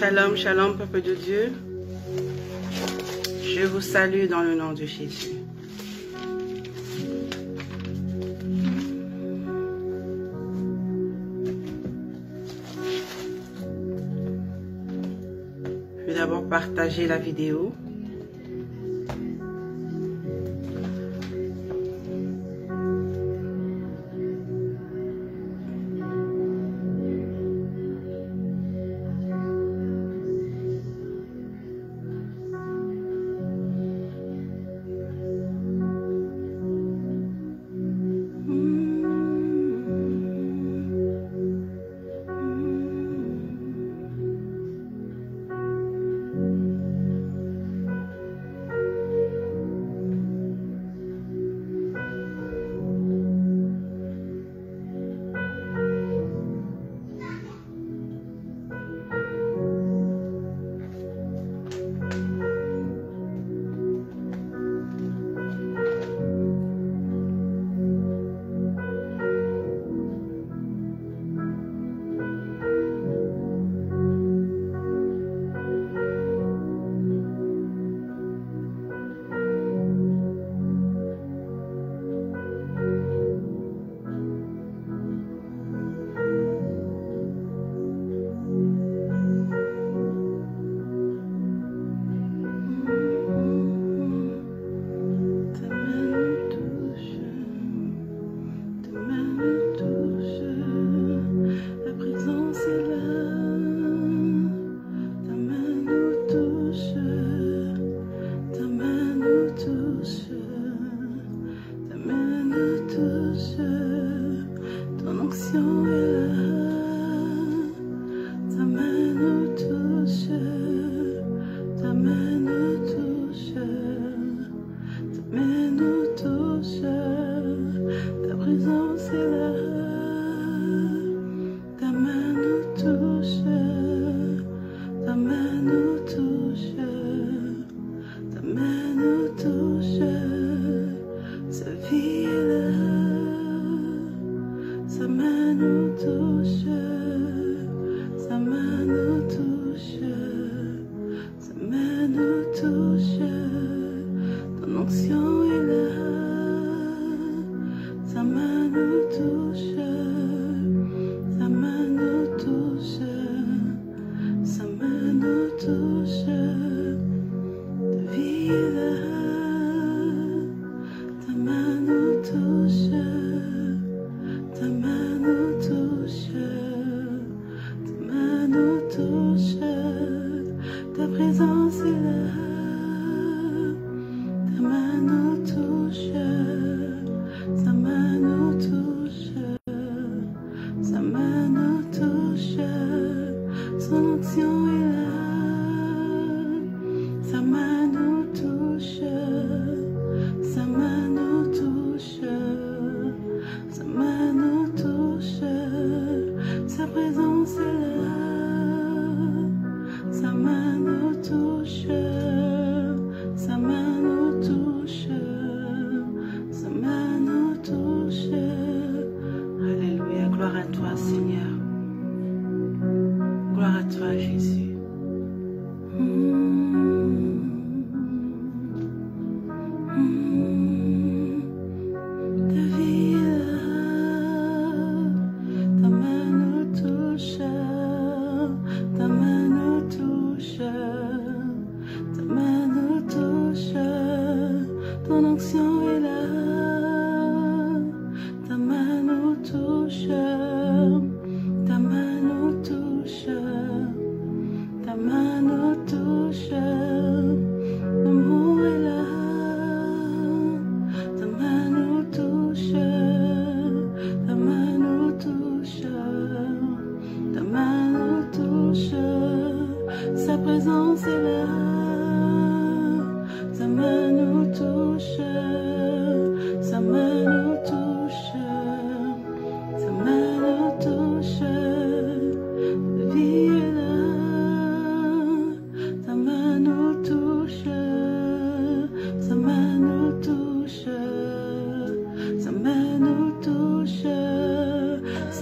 Shalom, shalom, peuple de Dieu. Je vous salue dans le nom de Jésus. Je vais d'abord partager la vidéo.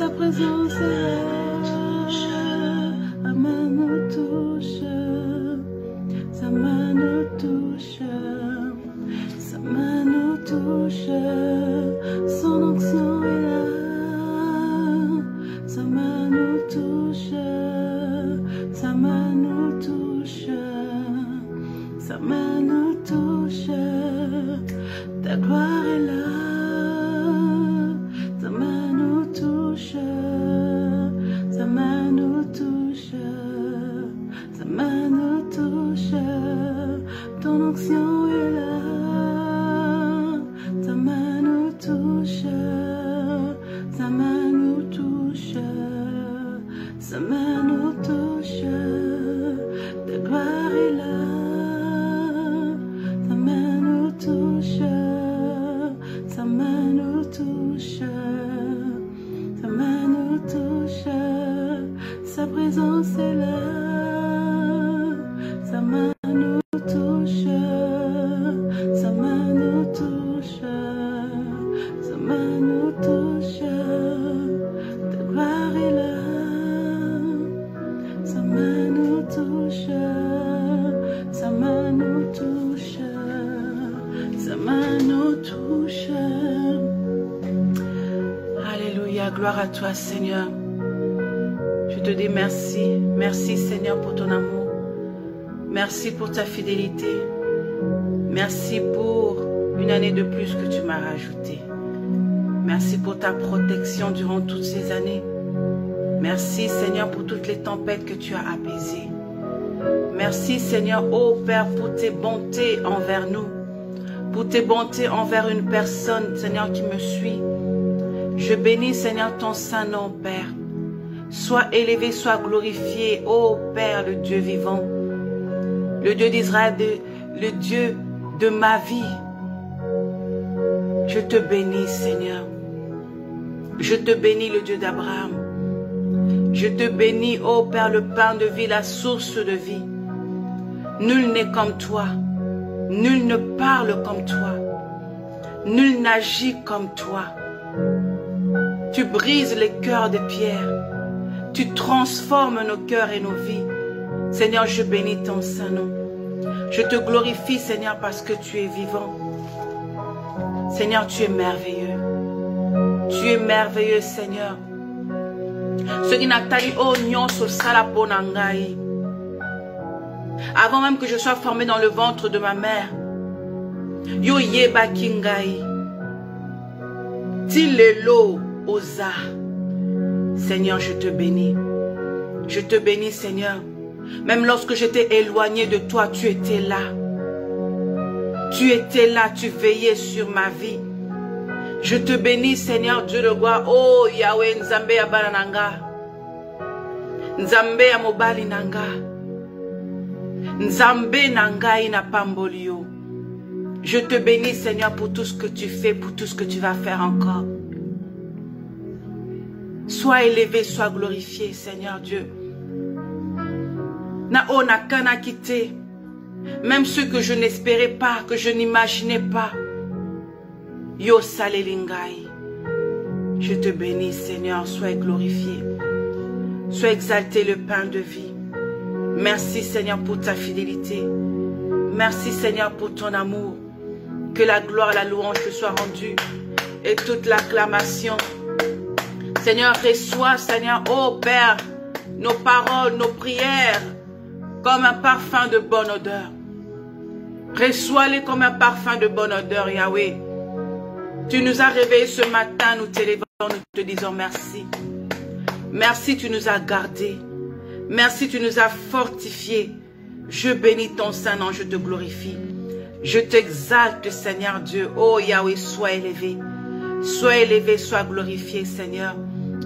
Sa présence est là, la main nous touche. touche, sa main nous touche, ta gloire est là, sa main nous touche, sa main nous touche, sa main nous touche, sa présence est là, sa main nous touche, sa main nous touche, sa main nous touche, ta gloire est là, sa main nous touche, sa main nous touche, sa main nous touche. Alléluia, gloire à toi Seigneur. Je te dis merci, merci Seigneur pour ton amour, merci pour ta fidélité, merci pour une année de plus que tu m'as rajoutée. Merci pour ta protection durant toutes ces années. Merci Seigneur pour toutes les tempêtes que tu as apaisées. Merci Seigneur, ô Père, pour tes bontés envers nous, pour tes bontés envers une personne, Seigneur, qui me suit. Je bénis Seigneur ton saint nom, Père. Sois élevé, sois glorifié, ô Père, le Dieu vivant, le Dieu d'Israël, le Dieu de ma vie. Je te bénis, Seigneur. Je te bénis, le Dieu d'Abraham. Je te bénis, ô Père, le pain de vie, la source de vie. Nul n'est comme toi. Nul ne parle comme toi. Nul n'agit comme toi. Tu brises les cœurs de pierre. Tu transformes nos cœurs et nos vies. Seigneur, je bénis ton saint nom. Je te glorifie, Seigneur, parce que tu es vivant. Seigneur, tu es merveilleux. Tu es merveilleux, Seigneur. Ce qui n'a pas dit, oh, nyon so salaponangai. Avant même que je sois formé dans le ventre de ma mère, yo yeba kingai. Tilelo oza. Seigneur, je te bénis. Je te bénis, Seigneur. Même lorsque j'étais éloigné de toi, tu étais là. Tu étais là, tu veillais sur ma vie. Je te bénis, Seigneur, Dieu de gloire. Oh, Yahweh, Nzambe ya barananga. Nzambe ya mobali nanga. Nzambe nanga ina pambolio. Je te bénis, Seigneur, pour tout ce que tu fais, pour tout ce que tu vas faire encore. Sois élevé, sois glorifié, Seigneur Dieu. Na o na kana quitté. Même ceux que je n'espérais pas, que je n'imaginais pas. Yo salelingai. Je te bénis, Seigneur, sois glorifié. Sois exalté, le pain de vie. Merci, Seigneur, pour ta fidélité. Merci, Seigneur, pour ton amour. Que la gloire, la louange te soit rendue. Et toute l'acclamation. Seigneur, reçois, Seigneur, ô Père, nos paroles, nos prières, comme un parfum de bonne odeur. Reçois-les comme un parfum de bonne odeur, Yahweh. Tu nous as réveillés ce matin, nous t'élevons, nous te disons merci. Merci, tu nous as gardés. Merci, tu nous as fortifiés. Je bénis ton Saint-Nom, je te glorifie. Je t'exalte, Seigneur Dieu. Oh Yahweh, sois élevé. Sois élevé, sois glorifié, Seigneur.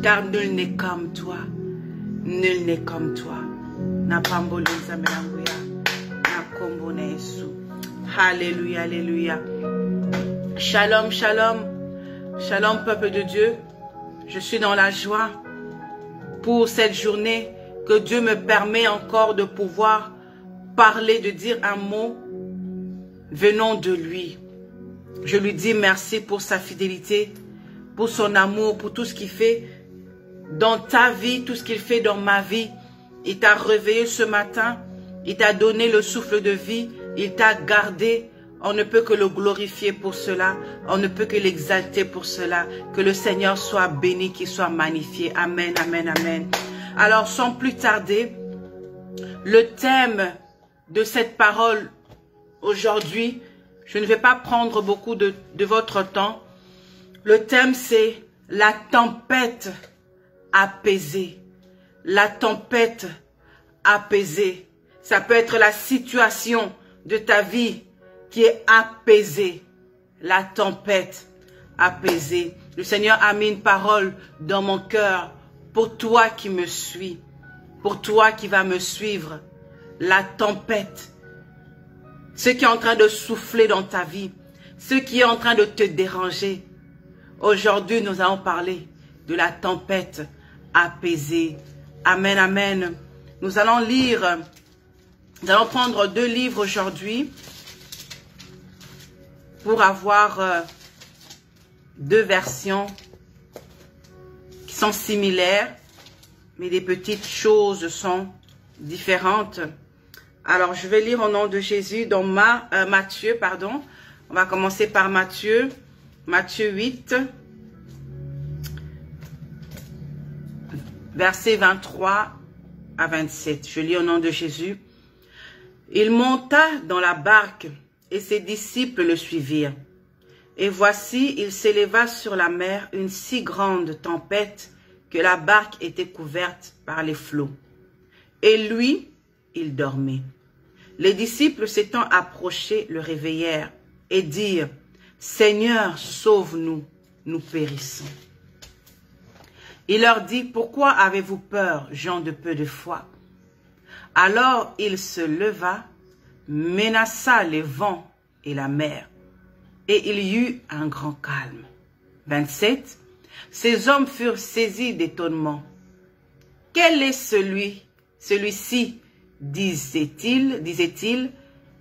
Car nul n'est comme toi. Nul n'est comme toi. Alléluia, alléluia. Shalom, shalom. Shalom, peuple de Dieu. Je suis dans la joie pour cette journée que Dieu me permet encore de pouvoir parler, de dire un mot venant de lui. Je lui dis merci pour sa fidélité, pour son amour, pour tout ce qu'il fait dans ta vie, tout ce qu'il fait dans ma vie. Il t'a réveillé ce matin, il t'a donné le souffle de vie, il t'a gardé. On ne peut que le glorifier pour cela, on ne peut que l'exalter pour cela. Que le Seigneur soit béni, qu'il soit magnifié. Amen, amen, amen. Alors, sans plus tarder, le thème de cette parole aujourd'hui, je ne vais pas prendre beaucoup de votre temps. Le thème, c'est la tempête apaisée. La tempête apaisée. Ça peut être la situation de ta vie qui est apaisée. La tempête apaisée. Le Seigneur a mis une parole dans mon cœur pour toi qui me suis, pour toi qui vas me suivre, la tempête, ce qui est en train de souffler dans ta vie, ce qui est en train de te déranger. Aujourd'hui, nous allons parler de la tempête apaisée. Amen, amen. Nous allons lire, nous allons prendre 2 livres aujourd'hui pour avoir 2 versions qui sont similaires, mais des petites choses sont différentes. Alors, je vais lire au nom de Jésus dans Matthieu, pardon. On va commencer par Matthieu, Matthieu 8, versets 23 à 27. Je lis au nom de Jésus. Il monta dans la barque et ses disciples le suivirent. Et voici, il s'éleva sur la mer une si grande tempête que la barque était couverte par les flots. Et lui, il dormait. Les disciples s'étant approchés le réveillèrent et dirent, « Seigneur, sauve-nous, nous périssons. » Il leur dit, « Pourquoi avez-vous peur, gens de peu de foi ?» Alors il se leva, menaça les vents et la mer, et il y eut un grand calme. 27. Ces hommes furent saisis d'étonnement. « Quel est celui-ci, disait-il,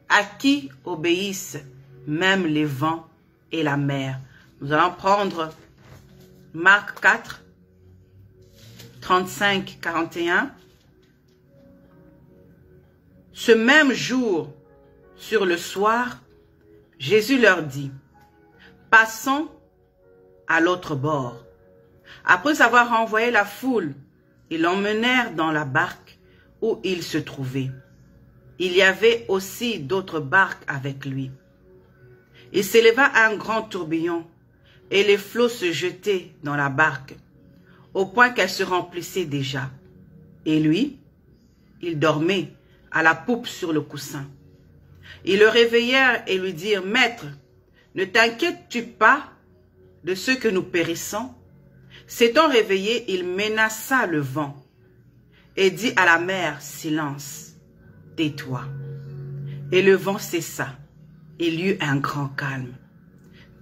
à qui obéissent même les vents et la mer. » Nous allons prendre Marc 4, 35, 41. Ce même jour, sur le soir, Jésus leur dit, « Passons à l'autre bord. » Après avoir renvoyé la foule, ils l'emmenèrent dans la barque où il se trouvait. Il y avait aussi d'autres barques avec lui. Il s'éleva un grand tourbillon, et les flots se jetaient dans la barque, au point qu'elle se remplissait déjà. Et lui, il dormait à la poupe sur le coussin. Ils le réveillèrent et lui dirent, « Maître, ne t'inquiètes-tu pas de ce que nous périssons? » S'étant réveillé, il menaça le vent et dit à la mer, « Silence, tais-toi. » Et le vent cessa. Il y eut un grand calme.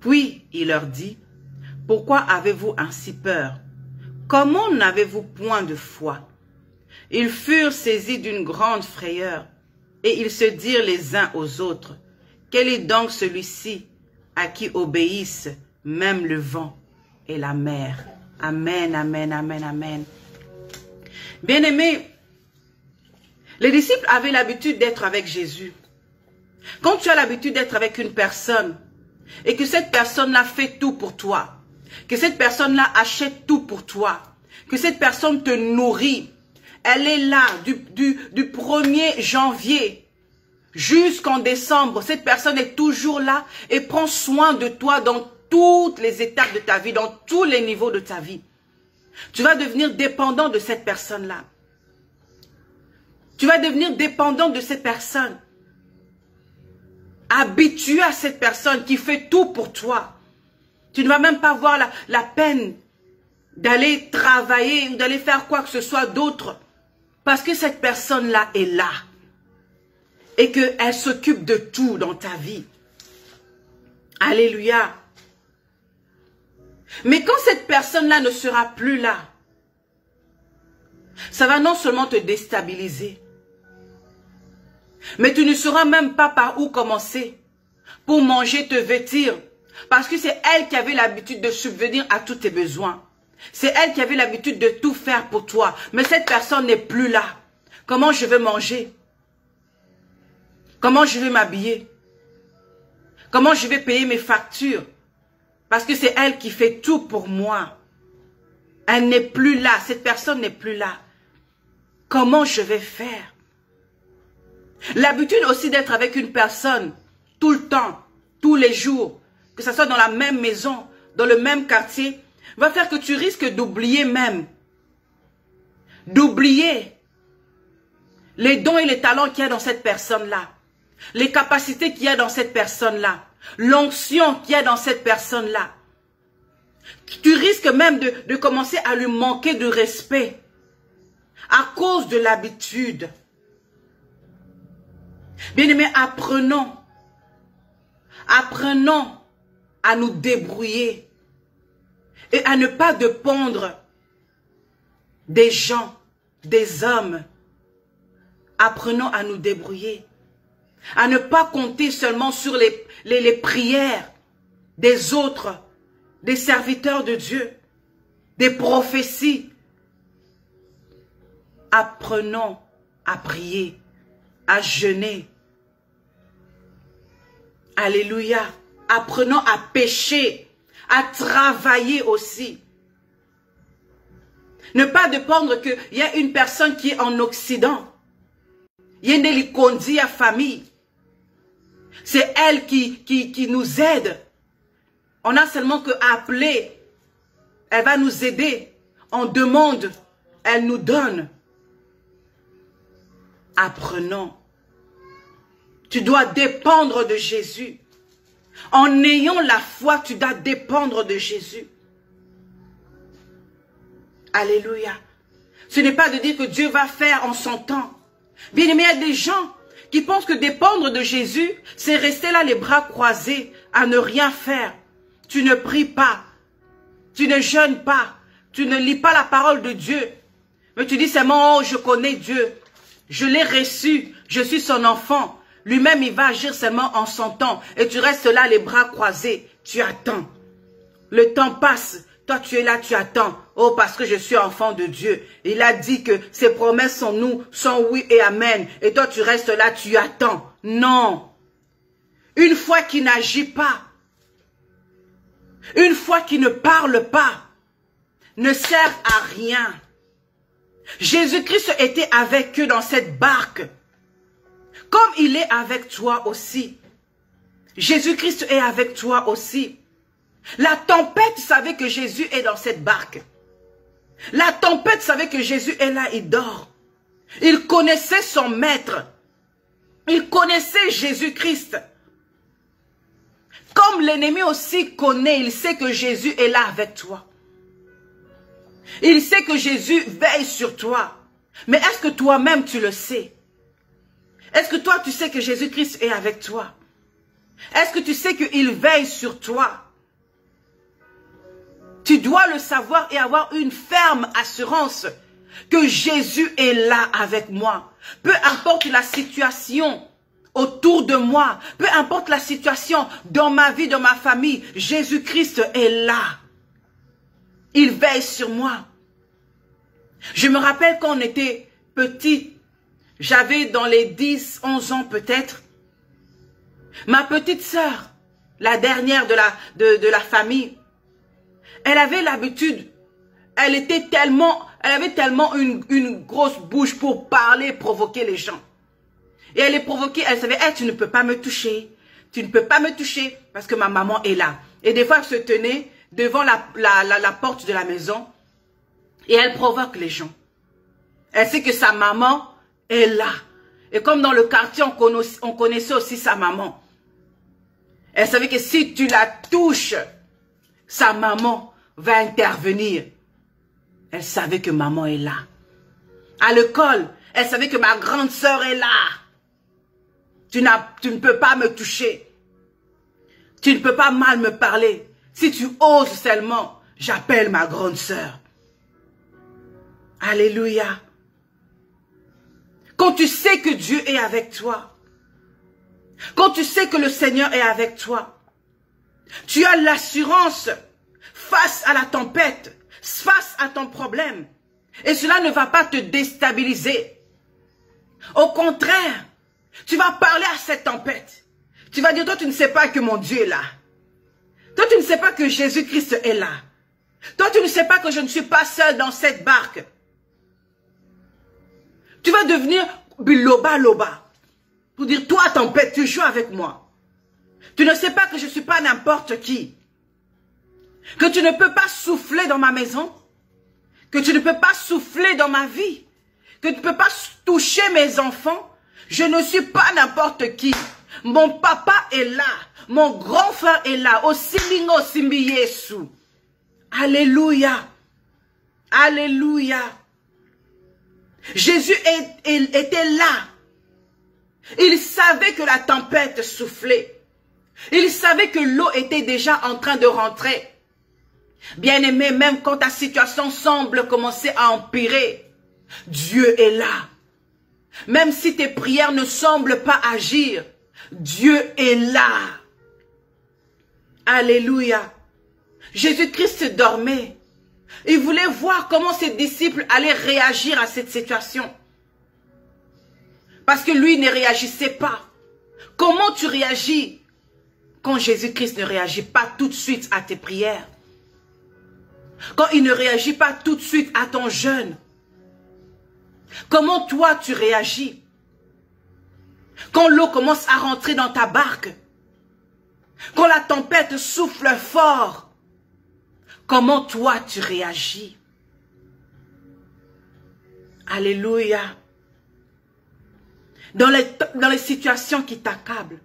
Puis il leur dit, « Pourquoi avez-vous ainsi peur? Comment n'avez-vous point de foi? » Ils furent saisis d'une grande frayeur, et ils se dirent les uns aux autres, « Quel est donc celui-ci à qui obéissent même le vent et la mer? » Amen, amen, amen, amen. Bien-aimés, les disciples avaient l'habitude d'être avec Jésus. Quand tu as l'habitude d'être avec une personne, et que cette personne-là fait tout pour toi, que cette personne-là achète tout pour toi, que cette personne te nourrit, elle est là du 1er janvier jusqu'en décembre. Cette personne est toujours là et prend soin de toi dans toutes les étapes de ta vie, dans tous les niveaux de ta vie. Tu vas devenir dépendant de cette personne-là. Tu vas devenir dépendant de cette personne. Habitué à cette personne qui fait tout pour toi. Tu ne vas même pas avoir la peine d'aller travailler ou d'aller faire quoi que ce soit d'autre. Parce que cette personne-là est là. Et qu'elle s'occupe de tout dans ta vie. Alléluia. Mais quand cette personne-là ne sera plus là, ça va non seulement te déstabiliser, mais tu ne sauras même pas par où commencer pour manger, te vêtir. Parce que c'est elle qui avait l'habitude de subvenir à tous tes besoins. C'est elle qui avait l'habitude de tout faire pour toi. Mais cette personne n'est plus là. Comment je vais manger? Comment je vais m'habiller? Comment je vais payer mes factures? Parce que c'est elle qui fait tout pour moi. Elle n'est plus là. Cette personne n'est plus là. Comment je vais faire? L'habitude aussi d'être avec une personne tout le temps, tous les jours, que ce soit dans la même maison, dans le même quartier, va faire que tu risques d'oublier même. D'oublier les dons et les talents qu'il y a dans cette personne-là. Les capacités qu'il y a dans cette personne-là. L'onction qu'il y a dans cette personne-là. Tu risques même de commencer à lui manquer de respect à cause de l'habitude. Bien-aimés, apprenons à nous débrouiller et à ne pas dépendre des gens, des hommes. Apprenons à nous débrouiller, à ne pas compter seulement sur les prières des autres, des serviteurs de Dieu, des prophéties. Apprenons à prier, à jeûner. Alléluia. Apprenons à pécher, à travailler aussi. Ne pas dépendre qu'il y a une personne qui est en Occident. Il y a une famille. C'est elle qui nous aide. On a seulement qu'à appeler. Elle va nous aider. On demande. Elle nous donne. Apprenons. Tu dois dépendre de Jésus. En ayant la foi, tu dois dépendre de Jésus. Alléluia. Ce n'est pas de dire que Dieu va faire en son temps. Bien aimé, il y a des gens qui pensent que dépendre de Jésus, c'est rester là les bras croisés, à ne rien faire. Tu ne pries pas, tu ne jeûnes pas, tu ne lis pas la parole de Dieu. Mais tu dis seulement, oh, je connais Dieu, je l'ai reçu, je suis son enfant. Lui-même, il va agir seulement en son temps. Et tu restes là les bras croisés, tu attends. Le temps passe. Toi, tu es là, tu attends. Oh, parce que je suis enfant de Dieu. Il a dit que ses promesses sont nous, sont oui et amen. Et toi, tu restes là, tu attends. Non. Une foi qui n'agit pas, une foi qui ne parle pas, ne sert à rien. Jésus-Christ était avec eux dans cette barque. Comme il est avec toi aussi. Jésus-Christ est avec toi aussi. La tempête savait que Jésus est dans cette barque. La tempête savait que Jésus est là, il dort. Il connaissait son maître. Il connaissait Jésus-Christ. Comme l'ennemi aussi connaît, il sait que Jésus est là avec toi. Il sait que Jésus veille sur toi. Mais est-ce que toi-même tu le sais? Est-ce que toi tu sais que Jésus-Christ est avec toi? Est-ce que tu sais qu'il veille sur toi? Tu dois le savoir et avoir une ferme assurance que Jésus est là avec moi. Peu importe la situation autour de moi, peu importe la situation dans ma vie, dans ma famille, Jésus-Christ est là. Il veille sur moi. Je me rappelle quand on était petit, j'avais dans les 10, 11 ans peut-être, ma petite sœur, la dernière de la famille, elle avait l'habitude, elle avait tellement une grosse bouche pour parler, provoquer les gens. Et elle les provoquait, elle savait, hey, tu ne peux pas me toucher, tu ne peux pas me toucher, parce que ma maman est là. Et des fois, elle se tenait devant la porte de la maison, et elle provoque les gens. Elle sait que sa maman est là. Et comme dans le quartier, on connaissait aussi sa maman. Elle savait que si tu la touches, sa maman va intervenir. Elle savait que maman est là. À l'école, elle savait que ma grande sœur est là. Tu ne peux pas me toucher. Tu ne peux pas mal me parler. Si tu oses seulement, j'appelle ma grande sœur. Alléluia. Quand tu sais que Dieu est avec toi, quand tu sais que le Seigneur est avec toi, tu as l'assurance face à la tempête, face à ton problème. Et cela ne va pas te déstabiliser. Au contraire, tu vas parler à cette tempête. Tu vas dire, toi tu ne sais pas que mon Dieu est là. Toi tu ne sais pas que Jésus-Christ est là. Toi tu ne sais pas que je ne suis pas seul dans cette barque. Tu vas devenir biloba-loba. Pour dire, toi tempête, tu joues avec moi. Tu ne sais pas que je ne suis pas n'importe qui. Que tu ne peux pas souffler dans ma maison. Que tu ne peux pas souffler dans ma vie. Que tu ne peux pas toucher mes enfants. Je ne suis pas n'importe qui. Mon papa est là. Mon grand frère est là. Osilingo Simbi Yesu. Alléluia. Alléluia. Jésus était là. Il savait que la tempête soufflait. Il savait que l'eau était déjà en train de rentrer. Bien-aimé, même quand ta situation semble commencer à empirer, Dieu est là. Même si tes prières ne semblent pas agir, Dieu est là. Alléluia. Jésus-Christ dormait. Il voulait voir comment ses disciples allaient réagir à cette situation. Parce que lui ne réagissait pas. Comment tu réagis quand Jésus-Christ ne réagit pas tout de suite à tes prières? Quand il ne réagit pas tout de suite à ton jeûne? Comment toi tu réagis? Quand l'eau commence à rentrer dans ta barque? Quand la tempête souffle fort? Comment toi tu réagis? Alléluia. Dans les situations qui t'accablent,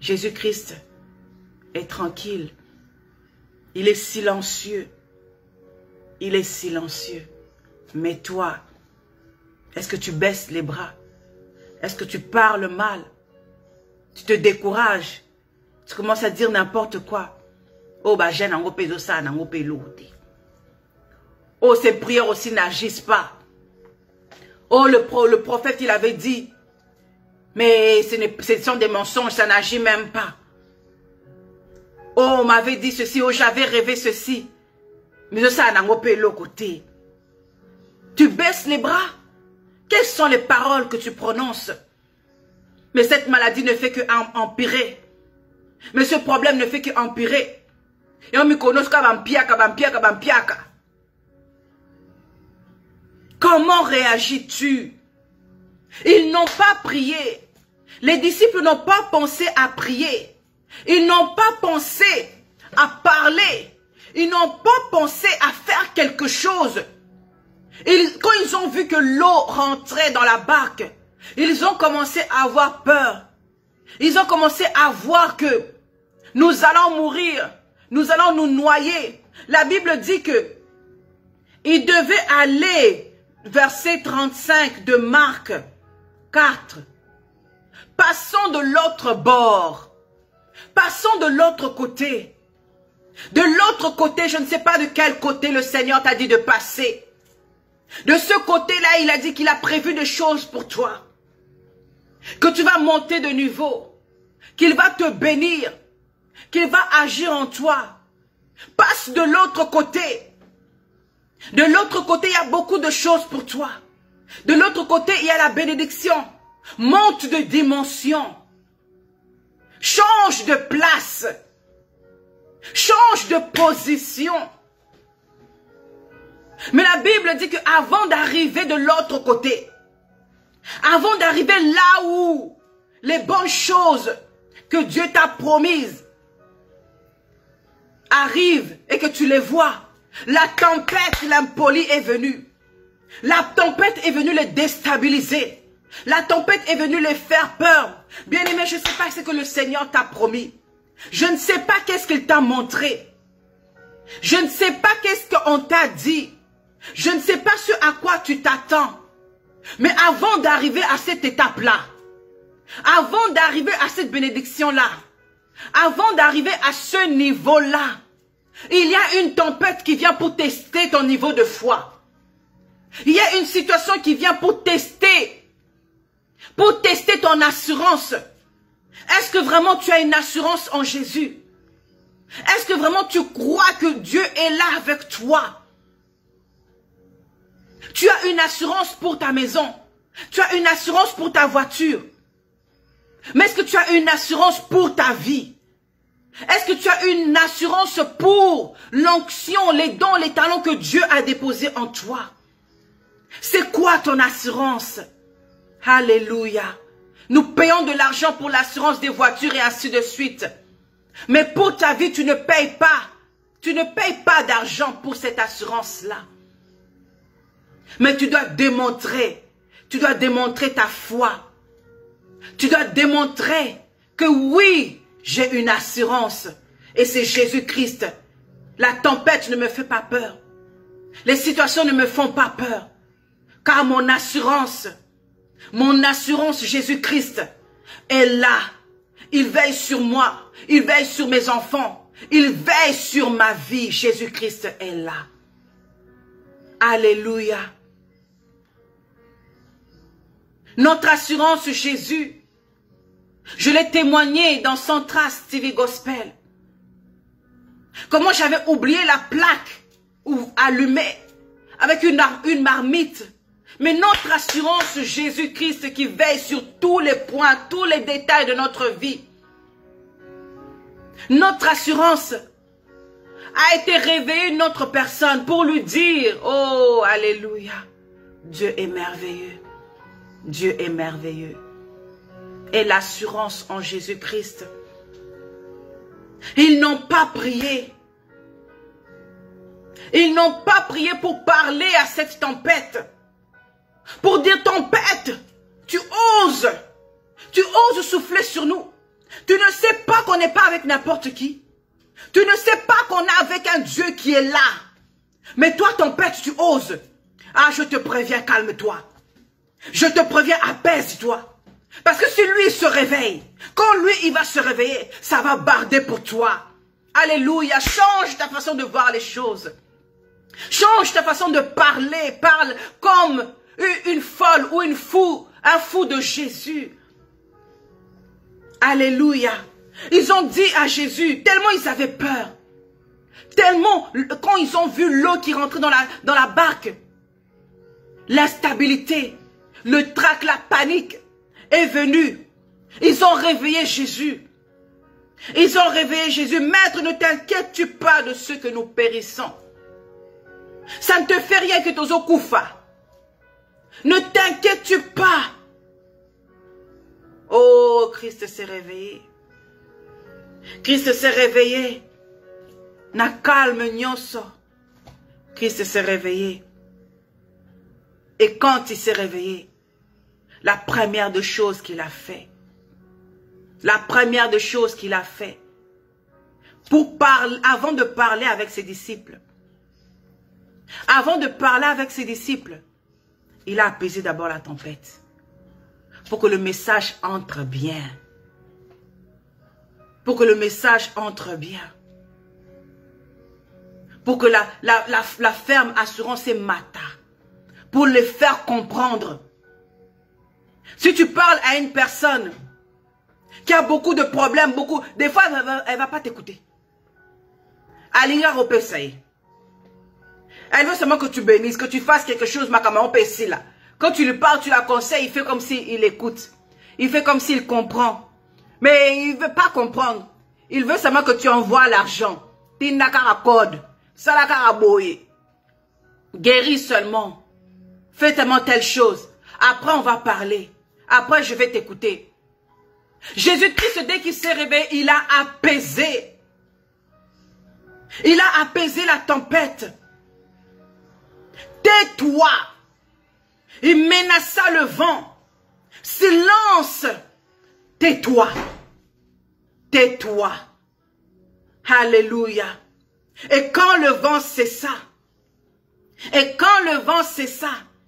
Jésus-Christ est tranquille. Il est silencieux. Il est silencieux. Mais toi, est-ce que tu baisses les bras? Est-ce que tu parles mal? Tu te décourages? Tu commences à dire n'importe quoi? Oh, bah, j'ai n'ango pédo ça, n'ango pélo. Oh, ces prières aussi n'agissent pas. Oh, le prophète, il avait dit, mais ce sont des mensonges, ça n'agit même pas. Oh, on m'avait dit ceci, oh, j'avais rêvé ceci. Mais ça n'ango pélo côté. Tu baisses les bras? Quelles sont les paroles que tu prononces? Mais cette maladie ne fait que empirer. Mais ce problème ne fait qu'empirer. Et on me connaît comme Comment réagis-tu? Ils n'ont pas prié. Les disciples n'ont pas pensé à prier. Ils n'ont pas pensé à parler. Ils n'ont pas pensé à faire quelque chose. Quand ils ont vu que l'eau rentrait dans la barque, ils ont commencé à avoir peur. Ils ont commencé à voir que nous allons mourir. Nous allons nous noyer. La Bible dit que ils devaient aller, verset 35 de Marc 4. Passons de l'autre bord. Passons de l'autre côté. De l'autre côté, je ne sais pas de quel côté le Seigneur t'a dit de passer. De ce côté-là, il a dit qu'il a prévu des choses pour toi. Que tu vas monter de niveau. Qu'il va te bénir. Qu'il va agir en toi. Passe de l'autre côté. De l'autre côté, il y a beaucoup de choses pour toi. De l'autre côté, il y a la bénédiction. Monte de dimension. Change de place. Change de position. Mais la Bible dit qu'avant d'arriver de l'autre côté, avant d'arriver là où les bonnes choses que Dieu t'a promises arrivent et que tu les vois, la tempête, l'impoli est venue. La tempête est venue les déstabiliser. La tempête est venue les faire peur. Bien-aimé, je ne sais pas ce que le Seigneur t'a promis. Je ne sais pas qu'est-ce qu'il t'a montré. Je ne sais pas qu'est-ce qu'on t'a dit. Je ne sais pas ce à quoi tu t'attends. Mais avant d'arriver à cette étape-là, avant d'arriver à cette bénédiction-là, avant d'arriver à ce niveau-là, il y a une tempête qui vient pour tester ton niveau de foi. Il y a une situation qui vient pour tester ton assurance. Est-ce que vraiment tu as une assurance en Jésus? Est-ce que vraiment tu crois que Dieu est là avec toi? Tu as une assurance pour ta maison. Tu as une assurance pour ta voiture. Mais est-ce que tu as une assurance pour ta vie? Est-ce que tu as une assurance pour l'onction, les dons, les talents que Dieu a déposés en toi? C'est quoi ton assurance? Alléluia. Nous payons de l'argent pour l'assurance des voitures et ainsi de suite. Mais pour ta vie, tu ne payes pas. Tu ne payes pas d'argent pour cette assurance-là. Mais tu dois démontrer ta foi. Tu dois démontrer que oui, j'ai une assurance. Et c'est Jésus-Christ La tempête ne me fait pas peur. Les situations ne me font pas peur. Car mon assurance Jésus-Christ est là. Il veille sur moi. Il veille sur mes enfants. Il veille sur ma vie. Jésus-Christ est là. Alléluia. Notre assurance Jésus, je l'ai témoigné dans Centras TV Gospel. Comment j'avais oublié la plaque ou allumée avec une marmite. Mais notre assurance Jésus-Christ qui veille sur tous les points, tous les détails de notre vie. Notre assurance a été réveillée notre personne pour lui dire, oh, alléluia, Dieu est merveilleux. Dieu est merveilleux. Et l'assurance en Jésus-Christ. Ils n'ont pas prié. Ils n'ont pas prié pour parler à cette tempête. Pour dire, tempête, tu oses souffler sur nous. Tu ne sais pas qu'on n'est pas avec n'importe qui. Tu ne sais pas qu'on est avec un Dieu qui est là. Mais toi, tempête, tu oses. Ah, je te préviens, calme-toi. Je te préviens, apaise-toi. Parce que si lui se réveille, quand lui il va se réveiller, ça va barder pour toi. Alléluia, change ta façon de voir les choses. Change ta façon de parler, parle comme une folle ou un fou de Jésus. Alléluia. Ils ont dit à Jésus, tellement ils avaient peur. Tellement, quand ils ont vu l'eau qui rentrait dans la barque, l'instabilité, le trac, la panique est venue. Ils ont réveillé Jésus. Ils ont réveillé Jésus. Maître, ne t'inquiètes-tu pas de ceux que nous périssons. Ça ne te fait rien que tozo koufa. Ne t'inquiètes-tu pas. Oh, Christ s'est réveillé. Christ s'est réveillé. Na calme nyoso. Christ s'est réveillé. Et quand il s'est réveillé, la première des choses qu'il a fait, avant de parler avec ses disciples, il a apaisé d'abord la tempête, pour que le message entre bien. Pour que le message entre bien. Pour que la ferme assurance est mata. Pour les faire comprendre. Si tu parles à une personne qui a beaucoup de problèmes, des fois elle va pas t'écouter. Alinga Ropesaï. Elle veut seulement que tu bénisses, que tu fasses quelque chose, Makama ici là. Quand tu lui parles, tu la conseilles, il fait comme s'il écoute. Il fait comme s'il comprend. Mais il ne veut pas comprendre. Il veut seulement que tu envoies l'argent. Tinakara code. Salakara boye. Guéris seulement. Fais tellement telle chose. Après, on va parler. Après, je vais t'écouter. Jésus-Christ, dès qu'il s'est réveillé, il a apaisé. Il a apaisé la tempête. Tais-toi. Il menaça le vent. Silence. Tais-toi. Tais-toi. Alléluia. Et quand le vent cessa,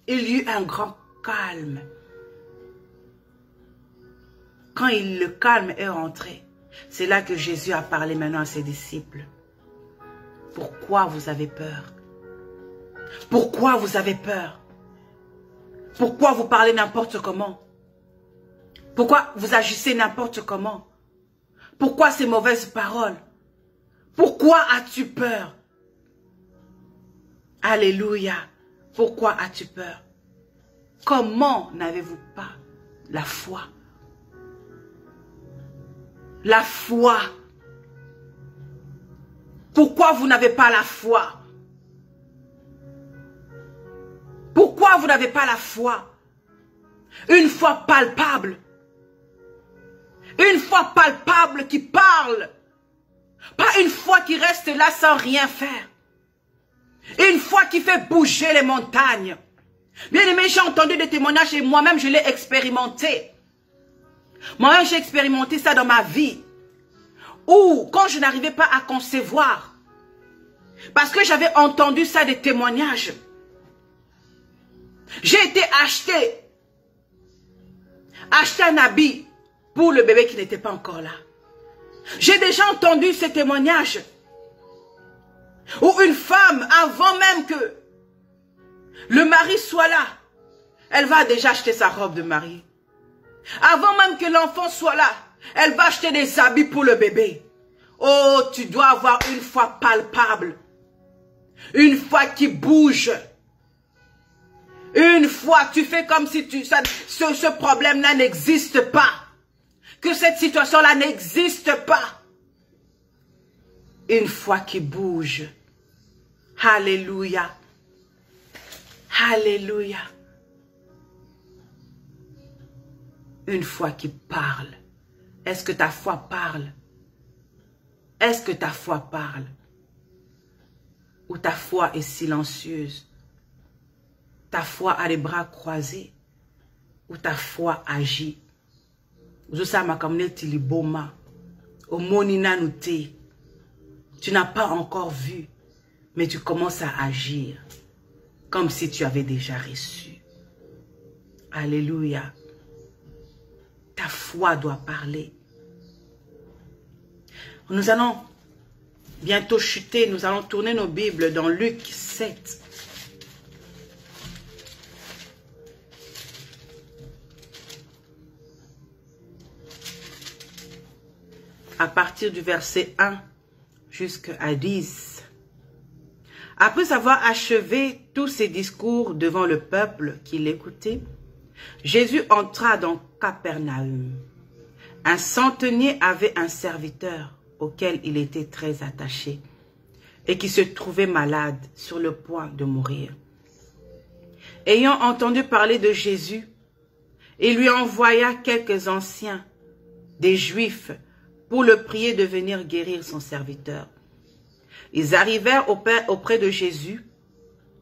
il y eut un grand calme. Quand le calme est rentré, c'est là que Jésus a parlé maintenant à ses disciples. Pourquoi vous avez peur? Pourquoi vous avez peur? Pourquoi vous parlez n'importe comment? Pourquoi vous agissez n'importe comment? Pourquoi ces mauvaises paroles? Pourquoi as-tu peur? Alléluia. Pourquoi as-tu peur? Comment n'avez-vous pas la foi? La foi. Pourquoi vous n'avez pas la foi? Pourquoi vous n'avez pas la foi? Une foi palpable. Une foi palpable qui parle. Pas une foi qui reste là sans rien faire. Une foi qui fait bouger les montagnes. Bien aimé, j'ai entendu des témoignages et moi-même je l'ai expérimenté. Moi-même j'ai expérimenté ça dans ma vie. Où quand je n'arrivais pas à concevoir, Parce que j'avais entendu ça des témoignages. J'ai été acheté un habit pour le bébé qui n'était pas encore là. J'ai déjà entendu ces témoignages où une femme, avant même que le mari soit là, elle va déjà acheter sa robe de mariée. Avant même que l'enfant soit là, elle va acheter des habits pour le bébé. Oh, tu dois avoir une foi palpable. Une foi qui bouge. Une foi, tu fais comme si ce problème-là n'existe pas. Que cette situation-là n'existe pas. Une foi qui bouge. Alléluia. Alléluia. Une foi qui parle. Est-ce que ta foi parle? Est-ce que ta foi parle? Ou ta foi est silencieuse? Ta foi a les bras croisés? Ou ta foi agit? Tu n'as pas encore vu, mais tu commences à agir comme si tu avais déjà reçu. Alléluia. Ta foi doit parler. Nous allons bientôt chuter, nous allons tourner nos Bibles dans Luc 7. À partir du verset 1 jusqu'à 10. Après avoir achevé tous ses discours devant le peuple qui l'écoutait, Jésus entra dans Capernaum. Un centenier avait un serviteur auquel il était très attaché et qui se trouvait malade sur le point de mourir. Ayant entendu parler de Jésus, il lui envoya quelques anciens, des Juifs, pour le prier de venir guérir son serviteur. Ils arrivèrent auprès de Jésus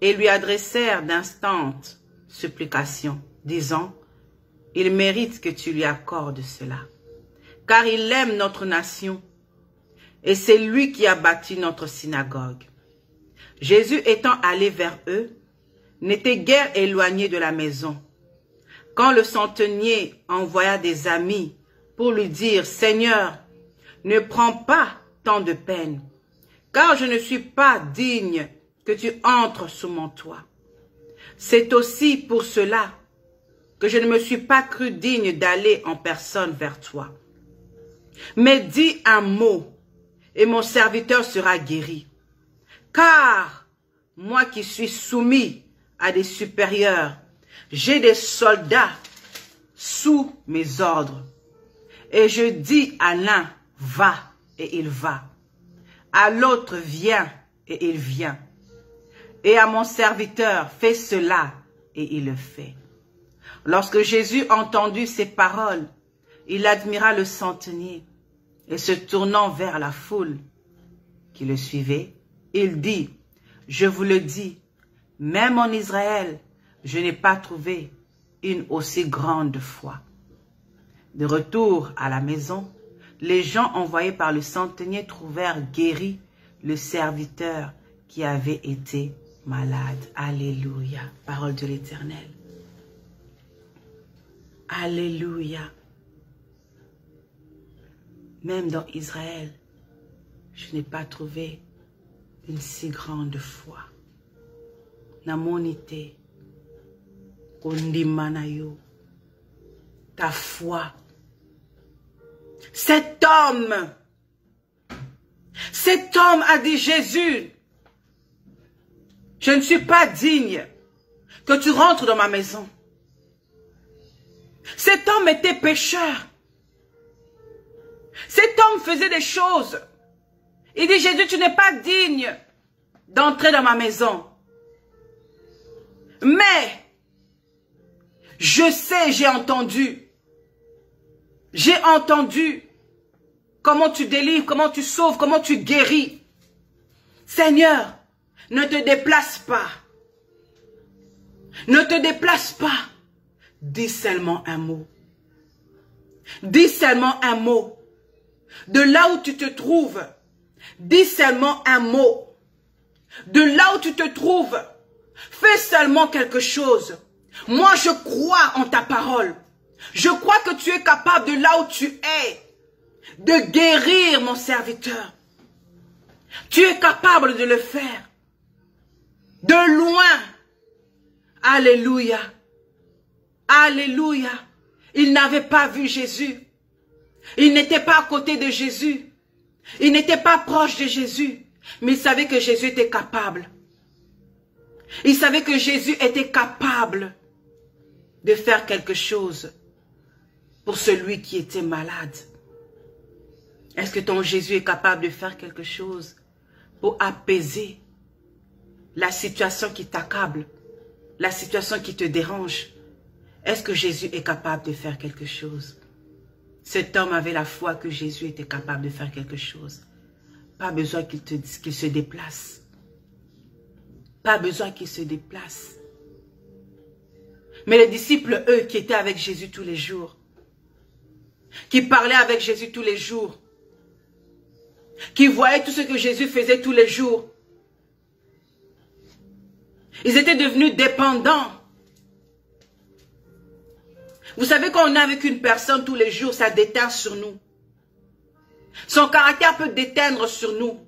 et lui adressèrent d'instantes supplications, disant, « Il mérite que tu lui accordes cela, car il aime notre nation, et c'est lui qui a bâti notre synagogue. » Jésus étant allé vers eux, n'était guère éloigné de la maison, quand le centenier envoya des amis pour lui dire, « Seigneur, ne prends pas tant de peine, car je ne suis pas digne que tu entres sous mon toit. C'est aussi pour cela que je ne me suis pas cru digne d'aller en personne vers toi. Mais dis un mot, et mon serviteur sera guéri. Car moi qui suis soumis à des supérieurs, j'ai des soldats sous mes ordres. Et je dis à l'un, va, et il va. À l'autre, viens, et il vient. Et à mon serviteur, fais cela, et il le fait. » Lorsque Jésus entendit ces paroles, il admira le centenier, et se tournant vers la foule qui le suivait, il dit, « Je vous le dis, même en Israël, je n'ai pas trouvé une aussi grande foi. » De retour à la maison, les gens envoyés par le centenier trouvèrent guéri le serviteur qui avait été malade. Alléluia. Parole de l'Éternel. Alléluia. Même dans Israël, je n'ai pas trouvé une si grande foi. Namonite, ondimanayo, ta foi. Cet homme a dit, Jésus, je ne suis pas digne que tu rentres dans ma maison. Cet homme était pécheur. Cet homme faisait des choses. Il dit, Jésus, tu n'es pas digne d'entrer dans ma maison. Mais, je sais, j'ai entendu comment tu délivres, comment tu sauves, comment tu guéris. Seigneur, ne te déplace pas. Ne te déplace pas. Dis seulement un mot. Dis seulement un mot. De là où tu te trouves, dis seulement un mot. De là où tu te trouves, fais seulement quelque chose. Moi, je crois en ta parole. Je crois que tu es capable de là où tu es, de guérir mon serviteur. Tu es capable de le faire. De loin. Alléluia. Alléluia. Il n'avait pas vu Jésus. Il n'était pas à côté de Jésus. Il n'était pas proche de Jésus. Mais il savait que Jésus était capable. Il savait que Jésus était capable de faire quelque chose pour celui qui était malade. Est-ce que ton Jésus est capable de faire quelque chose pour apaiser la situation qui t'accable, la situation qui te dérange? Est-ce que Jésus est capable de faire quelque chose? Cet homme avait la foi que Jésus était capable de faire quelque chose. Pas besoin qu'il te dise qu'il se déplace. Pas besoin qu'il se déplace. Mais les disciples, eux, qui étaient avec Jésus tous les jours, qui parlaient avec Jésus tous les jours, qui voyaient tout ce que Jésus faisait tous les jours, ils étaient devenus dépendants. Vous savez, quand on est avec une personne tous les jours, ça déteint sur nous. Son caractère peut déteindre sur nous.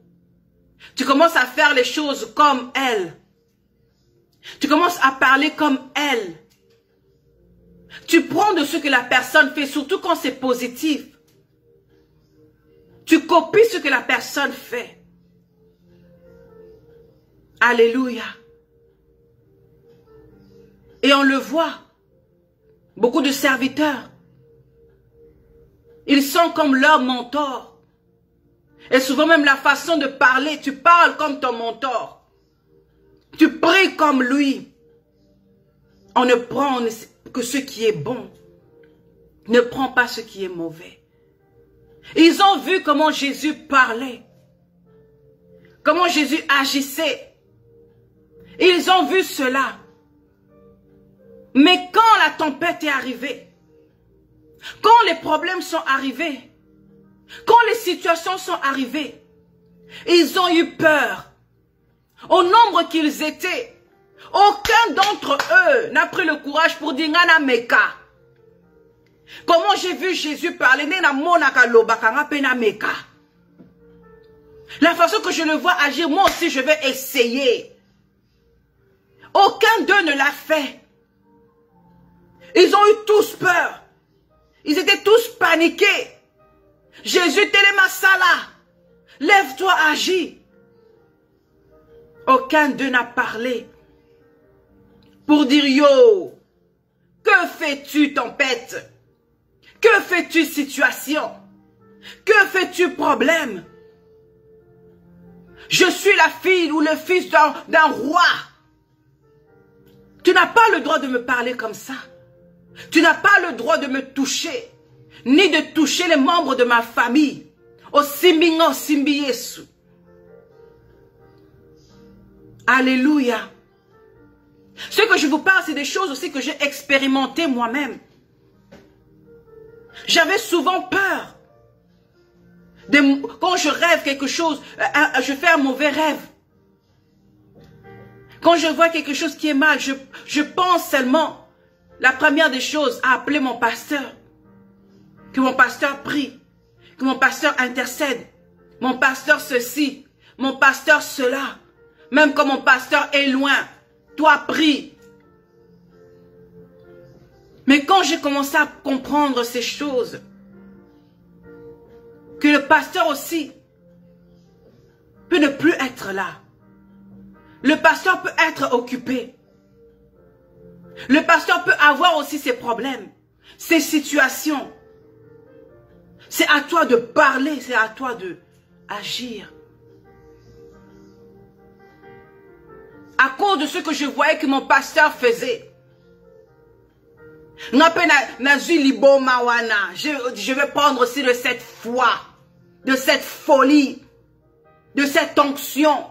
Tu commences à faire les choses comme elle. Tu commences à parler comme elle. Tu prends de ce que la personne fait, surtout quand c'est positif. Tu copies ce que la personne fait. Alléluia. Et on le voit. Beaucoup de serviteurs, ils sont comme leur mentor. Et souvent même la façon de parler, tu parles comme ton mentor. Tu pries comme lui. On ne prend que ce qui est bon. Ne prends pas ce qui est mauvais. Ils ont vu comment Jésus parlait. Comment Jésus agissait. Ils ont vu cela. Mais quand la tempête est arrivée, quand les problèmes sont arrivés, quand les situations sont arrivées, ils ont eu peur. Au nombre qu'ils étaient, aucun d'entre eux n'a pris le courage pour dire Ngana Meka. Comment j'ai vu Jésus parler, la façon que je le vois agir, moi aussi je vais essayer. Aucun d'eux ne l'a fait. Ils ont eu tous peur. Ils étaient tous paniqués. Jésus, télémasala. Lève-toi, agis. Aucun d'eux n'a parlé pour dire, yo, que fais-tu, tempête? Que fais-tu, situation? Que fais-tu, problème? Je suis la fille ou le fils d'un roi. Tu n'as pas le droit de me parler comme ça. Tu n'as pas le droit de me toucher, ni de toucher les membres de ma famille. Au Simbingo Simbi Yesu. Alléluia. Ce que je vous parle, c'est des choses aussi que j'ai expérimentées moi-même. J'avais souvent peur. Quand je rêve quelque chose, je fais un mauvais rêve. Quand je vois quelque chose qui est mal, je pense seulement, la première des choses, à appeler mon pasteur. Que mon pasteur prie. Que mon pasteur intercède. Mon pasteur ceci. Mon pasteur cela. Même quand mon pasteur est loin. Toi prie. Mais quand j'ai commencé à comprendre ces choses, que le pasteur aussi peut ne plus être là. Le pasteur peut être occupé. Le pasteur peut avoir aussi ses problèmes, ses situations. C'est à toi de parler, c'est à toi de agir. À cause de ce que je voyais que mon pasteur faisait. Je vais prendre aussi de cette foi, de cette folie, de cette onction.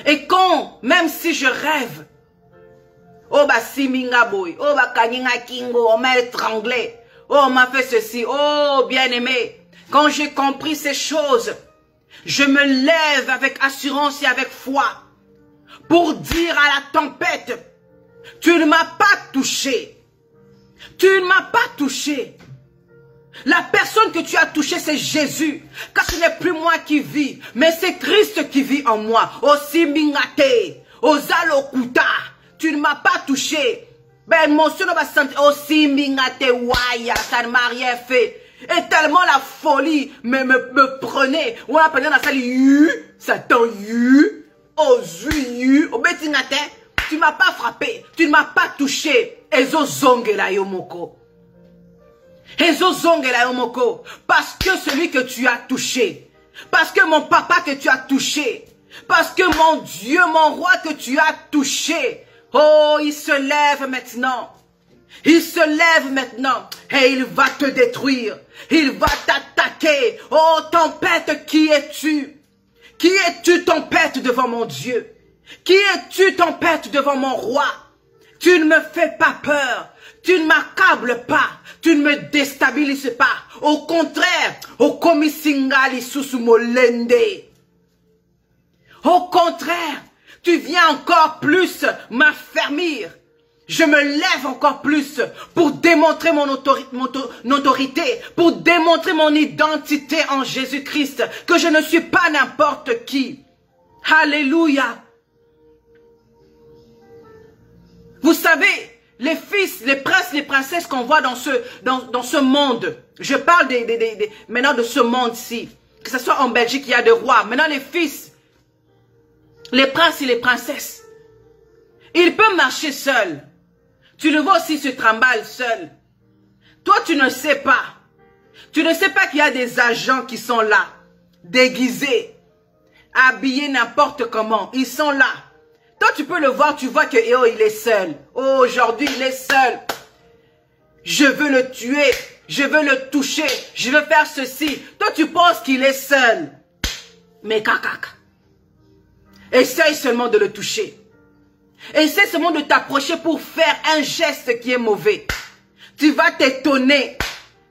Et quand, même si je rêve, oh bah siminga boy, oh bah kanyinga kingo, on m'a étranglé, oh on m'a fait ceci, oh bien aimé. Quand j'ai compris ces choses, Je me lève avec assurance et avec foi pour dire à la tempête, tu ne m'as pas touché. Tu ne m'as pas touché. La personne que tu as touchée, c'est Jésus. Car ce n'est plus moi qui vis, mais c'est Christ qui vit en moi. Aussi mingate, osalokuta, tu ne m'as pas touché. Ben, mon Dieu, aussi mingate, waya, ça ne m'a rien fait. Et tellement la folie me prenait. On appelait dans la salle, Satan, obetingate, tu ne m'as pas frappé, tu ne m'as pas touché. Ezo zongela yomoko. Ezo zongela yomoko. Parce que celui que tu as touché, parce que mon papa que tu as touché, parce que mon Dieu, mon roi que tu as touché, oh, il se lève maintenant. Il se lève maintenant et il va te détruire. Il va t'attaquer. Oh, tempête, qui es-tu? Qui es-tu, tempête, devant mon Dieu? Qui es-tu, tempête, devant mon roi? Tu ne me fais pas peur. Tu ne m'accables pas. Tu ne me déstabilises pas. Au contraire, au komisingali susumolende. Au contraire, tu viens encore plus m'affermir. Je me lève encore plus pour démontrer mon autorité, pour démontrer mon identité en Jésus-Christ, que je ne suis pas n'importe qui. Alléluia. Vous savez, les fils, les princes, les princesses qu'on voit dans ce monde, je parle maintenant de ce monde-ci, que ce soit en Belgique, il y a des rois. Maintenant, les fils, les princes et les princesses, ils peuvent marcher seuls. Tu le vois aussi se trimballe seul. Toi, tu ne sais pas. Tu ne sais pas qu'il y a des agents qui sont là, déguisés, habillés n'importe comment. Ils sont là. Toi, tu peux le voir, tu vois que oh, il est seul. Oh, aujourd'hui, il est seul. Je veux le tuer. Je veux le toucher. Je veux faire ceci. Toi, tu penses qu'il est seul. Mais cacac. Essaye seulement de le toucher. Essaie seulement de t'approcher pour faire un geste qui est mauvais. Tu vas t'étonner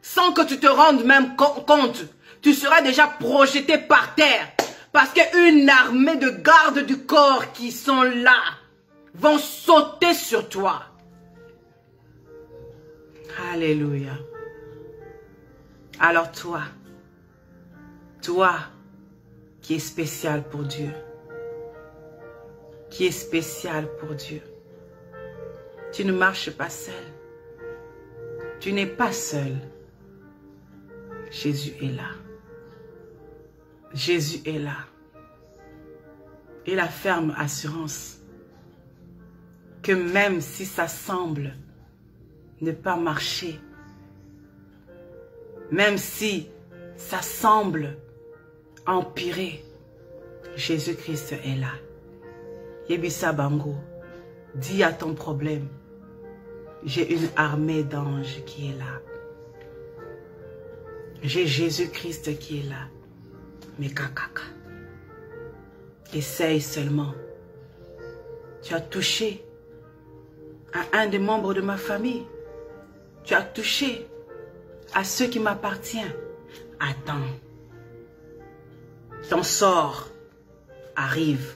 sans que tu te rendes même compte. Tu seras déjà projeté par terre. Parce qu'une armée de gardes du corps qui sont là vont sauter sur toi. Alléluia. Alors toi qui es spécial pour Dieu, qui est spécial pour Dieu. Tu ne marches pas seul. Tu n'es pas seul. Jésus est là. Jésus est là. Et la ferme assurance que même si ça semble ne pas marcher, même si ça semble empirer, Jésus-Christ est là. Yebisa Bango, dis à ton problème, j'ai une armée d'anges qui est là. J'ai Jésus-Christ qui est là. Mais kakaka. Essaye seulement. Tu as touché à un des membres de ma famille. Tu as touché à ceux qui m'appartiennent. Attends. Ton sort arrive.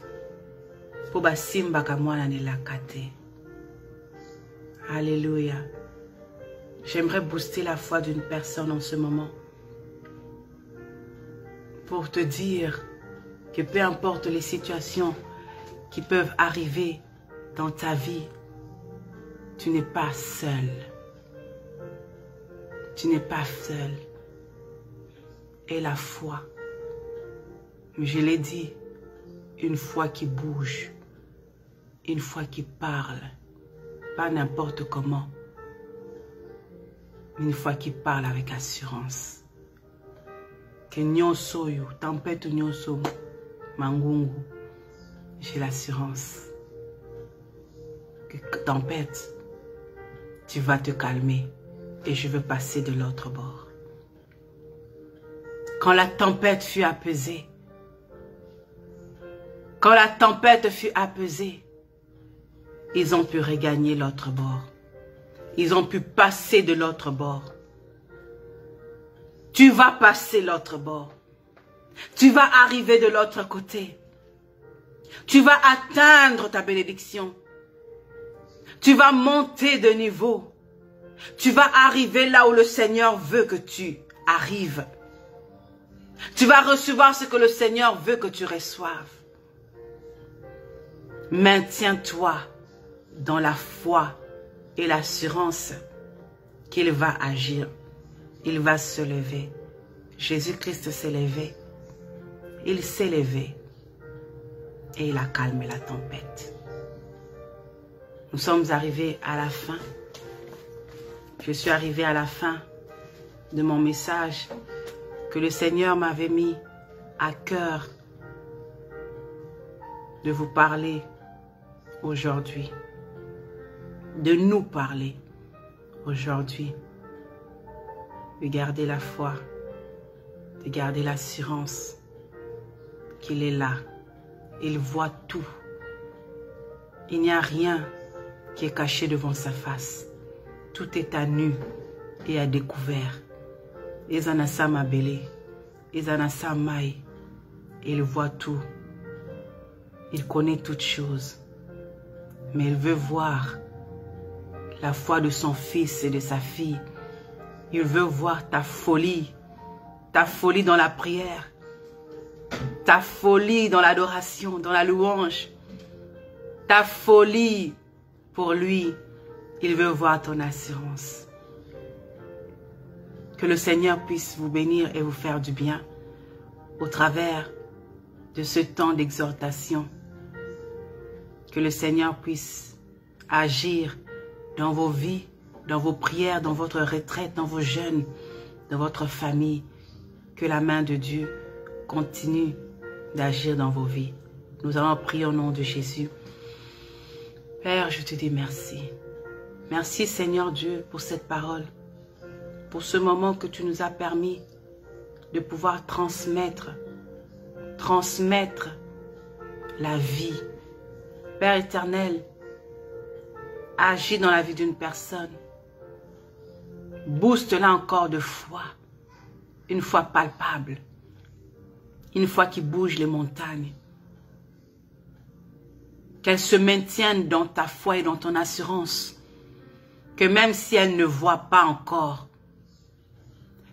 Alléluia. J'aimerais booster la foi d'une personne en ce moment. Pour te dire que peu importe les situations qui peuvent arriver dans ta vie, tu n'es pas seul. Tu n'es pas seul. Et la foi, je l'ai dit, une foi qui bouge, une foi qui parle, pas n'importe comment, une foi qui parle avec assurance. Que nyonso yo, tempête nyonso, mangungu, j'ai l'assurance que tempête, tu vas te calmer et je veux passer de l'autre bord. Quand la tempête fut apaisée, ils ont pu regagner l'autre bord. Ils ont pu passer de l'autre bord. Tu vas passer l'autre bord. Tu vas arriver de l'autre côté. Tu vas atteindre ta bénédiction. Tu vas monter de niveau. Tu vas arriver là où le Seigneur veut que tu arrives. Tu vas recevoir ce que le Seigneur veut que tu reçoives. Maintiens-toi dans la foi et l'assurance qu'il va agir. Il va se lever. Jésus-Christ s'est levé. Il s'est levé. Et il a calmé la tempête. Nous sommes arrivés à la fin. Je suis arrivé à la fin de mon message que le Seigneur m'avait mis à cœur de vous parler aujourd'hui. De nous parler aujourd'hui. De garder la foi. De garder l'assurance qu'il est là. Il voit tout. Il n'y a rien qui est caché devant sa face. Tout est à nu et à découvert. Ezanasa mabele, Ezanasa mai. Il voit tout. Il connaît toutes choses. Mais il veut voir la foi de son fils et de sa fille. Il veut voir ta folie dans la prière. Ta folie dans l'adoration, dans la louange. Ta folie pour lui. Il veut voir ton assurance. Que le Seigneur puisse vous bénir et vous faire du bien au travers de ce temps d'exhortation. Que le Seigneur puisse agir dans vos vies, dans vos prières, dans votre retraite, dans vos jeûnes, dans votre famille. Que la main de Dieu continue d'agir dans vos vies. Nous allons prier au nom de Jésus. Père, je te dis merci. Merci Seigneur Dieu pour cette parole, pour ce moment que tu nous as permis de pouvoir transmettre la vie. Père éternel, agis dans la vie d'une personne. Booste-la encore de foi, une foi palpable, une foi qui bouge les montagnes. Qu'elle se maintienne dans ta foi et dans ton assurance. Que même si elle ne voit pas encore,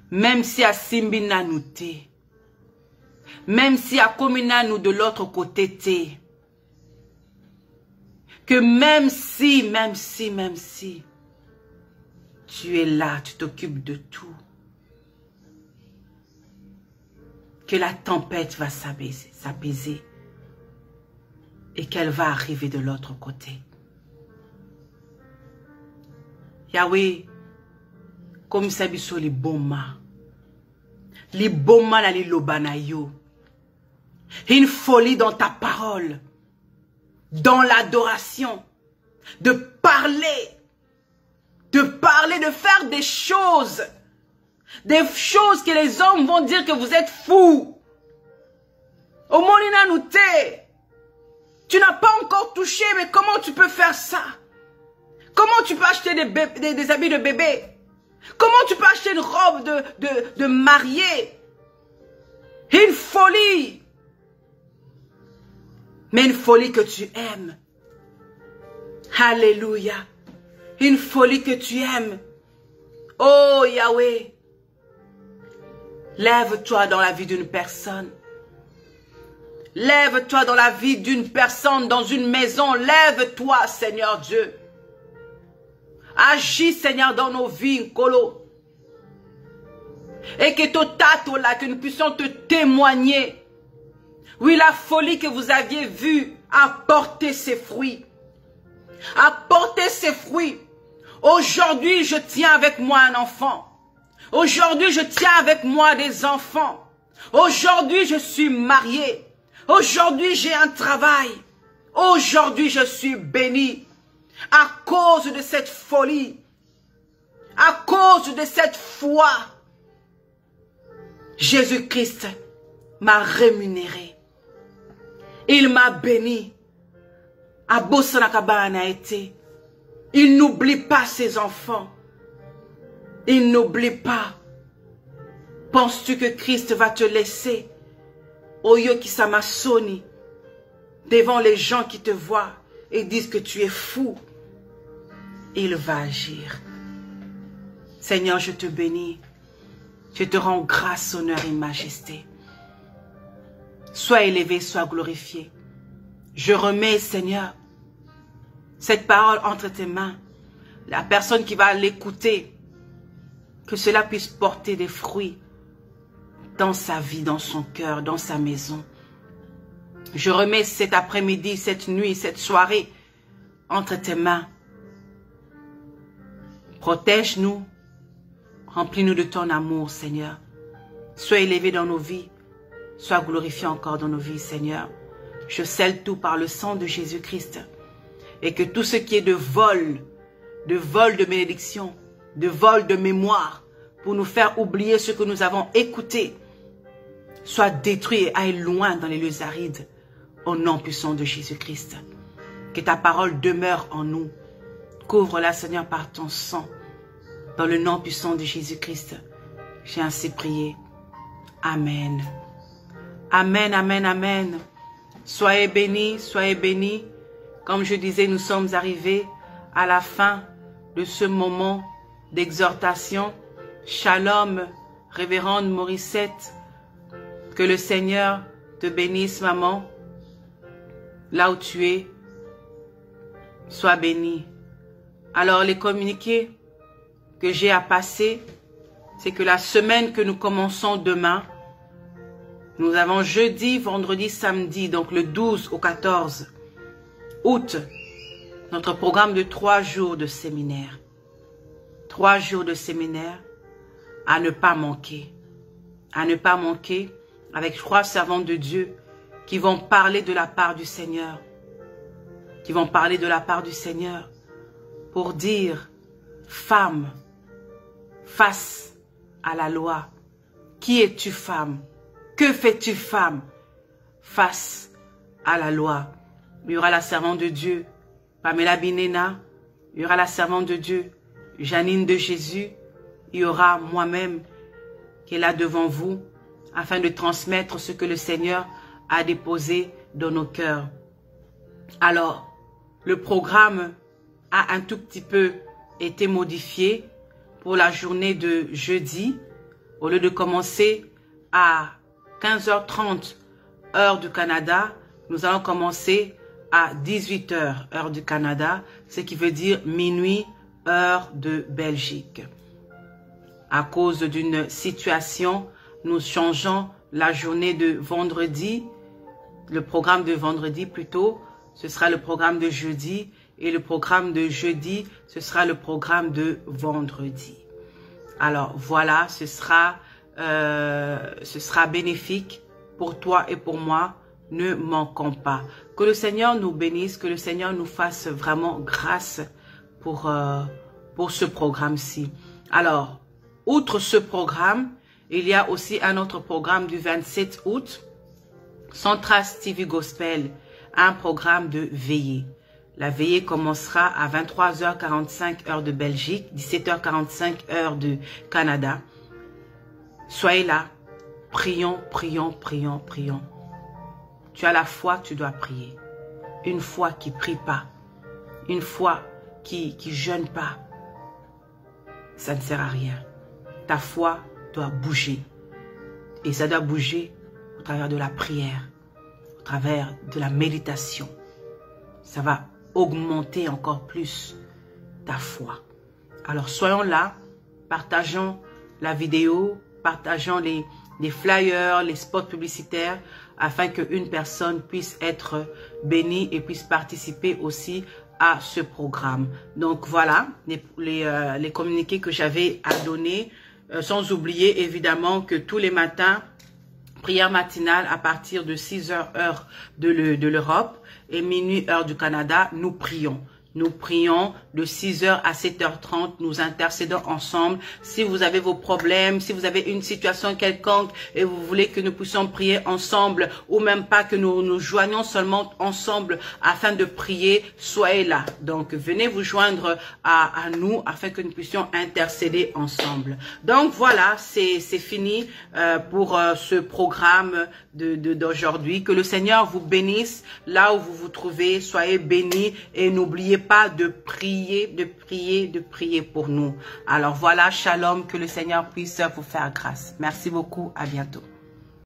même si à Simbina nous t'es, même si à Komina nous de l'autre côté t'es, que même si, tu es là, tu t'occupes de tout, que la tempête va s'apaiser et qu'elle va arriver de l'autre côté. Yahweh, comme ça biso li boma na li lobana yo. Une folie dans ta parole, dans l'adoration, de parler, de faire des choses que les hommes vont dire que vous êtes fous. Au monina nous tu n'as pas encore touché, mais comment tu peux faire ça? Comment tu peux acheter des habits de bébé? Comment tu peux acheter une robe de mariée? Une folie. Mais une folie que tu aimes. Alléluia. Une folie que tu aimes. Oh Yahweh. Lève-toi dans la vie d'une personne. Lève-toi dans la vie d'une personne, dans une maison. Lève-toi, Seigneur Dieu. Agis, Seigneur, dans nos vies, Nkolo. Et que nous puissions te témoigner. Oui, la folie que vous aviez vue a porté ses fruits. A porté ses fruits. Aujourd'hui, je tiens avec moi un enfant. Aujourd'hui, je tiens avec moi des enfants. Aujourd'hui, je suis mariée. Aujourd'hui, j'ai un travail. Aujourd'hui, je suis bénie. À cause de cette folie, à cause de cette foi, Jésus-Christ m'a rémunéré. Il m'a béni. À Bosanakabana été. Il n'oublie pas ses enfants. Il n'oublie pas. Penses-tu que Christ va te laisser Oyo Kisamasoni, devant les gens qui te voient et disent que tu es fou, il va agir. Seigneur, je te bénis. Je te rends grâce, honneur et majesté. Sois élevé, sois glorifié. Je remets, Seigneur, cette parole entre tes mains. La personne qui va l'écouter, que cela puisse porter des fruits dans sa vie, dans son cœur, dans sa maison. Je remets cet après-midi, cette nuit, cette soirée entre tes mains. Protège-nous, remplis-nous de ton amour, Seigneur. Sois élevé dans nos vies, sois glorifié encore dans nos vies, Seigneur. Je scelle tout par le sang de Jésus-Christ. Et que tout ce qui est de vol de bénédiction, de vol de mémoire, pour nous faire oublier ce que nous avons écouté, soit détruit et aille loin dans les lieux arides, au nom puissant de Jésus-Christ. Que ta parole demeure en nous. Couvre-la, Seigneur, par ton sang. Dans le nom puissant de Jésus-Christ, j'ai ainsi prié. Amen. Amen, amen, amen. Soyez bénis, soyez bénis. Comme je disais, nous sommes arrivés à la fin de ce moment d'exhortation. Shalom, révérende Morissette. Que le Seigneur te bénisse, maman. Là où tu es, sois béni. Alors, les communiqués que j'ai à passer, c'est que la semaine que nous commençons demain, nous avons jeudi, vendredi, samedi, donc le 12 au 14 août, notre programme de 3 jours de séminaire. 3 jours de séminaire à ne pas manquer. À ne pas manquer avec 3 servantes de Dieu qui vont parler de la part du Seigneur. Qui vont parler de la part du Seigneur pour dire, femme, face à la loi, qui es-tu, femme? Que fais-tu, femme, face à la loi? Il y aura la servante de Dieu, Pamela Binena. Il y aura la servante de Dieu, Janine de Jésus. Il y aura moi-même qui est là devant vous, afin de transmettre ce que le Seigneur a déposé dans nos cœurs. Alors, le programme a un tout petit peu été modifié pour la journée de jeudi. Au lieu de commencer à 15h30 heure du Canada, nous allons commencer à 18h heure du Canada, ce qui veut dire minuit heure de Belgique. À cause d'une situation, nous changeons la journée de vendredi, le programme de vendredi plutôt, ce sera le programme de jeudi, et le programme de jeudi, ce sera le programme de vendredi. Alors voilà, ce sera bénéfique pour toi et pour moi. Ne manquons pas. Que le Seigneur nous bénisse, que le Seigneur nous fasse vraiment grâce pour ce programme-ci. Alors, outre ce programme, il y a aussi un autre programme du 27 août, Centras TV Gospel, un programme de veillée. La veillée commencera à 23h45 heure de Belgique, 17h45 heure de Canada. Soyez là, prions, prions, prions, prions. Tu as la foi, tu dois prier. Une foi qui ne prie pas, une foi qui jeûne pas, ça ne sert à rien. Ta foi doit bouger. Et ça doit bouger au travers de la prière, au travers de la méditation. Ça va augmenter encore plus ta foi. Alors soyons là, partageons la vidéo, partageons les flyers, les spots publicitaires, afin qu'une personne puisse être bénie et puisse participer aussi à ce programme. Donc voilà, les communiqués que j'avais à donner, sans oublier évidemment que tous les matins, prière matinale à partir de 6h heure de l'Europe et minuit heure du Canada, nous prions. Nous prions de 6h à 7h30. Nous intercédons ensemble. Si vous avez vos problèmes, si vous avez une situation quelconque et vous voulez que nous puissions prier ensemble ou même pas que nous nous joignions seulement ensemble afin de prier, soyez là. Donc, venez vous joindre à nous afin que nous puissions intercéder ensemble. Donc, voilà, c'est fini pour ce programme d'aujourd'hui. Que le Seigneur vous bénisse là où vous vous trouvez. Soyez bénis et n'oubliez pas de prier pour nous. Alors voilà, shalom, que le Seigneur puisse vous faire grâce. Merci beaucoup, à bientôt.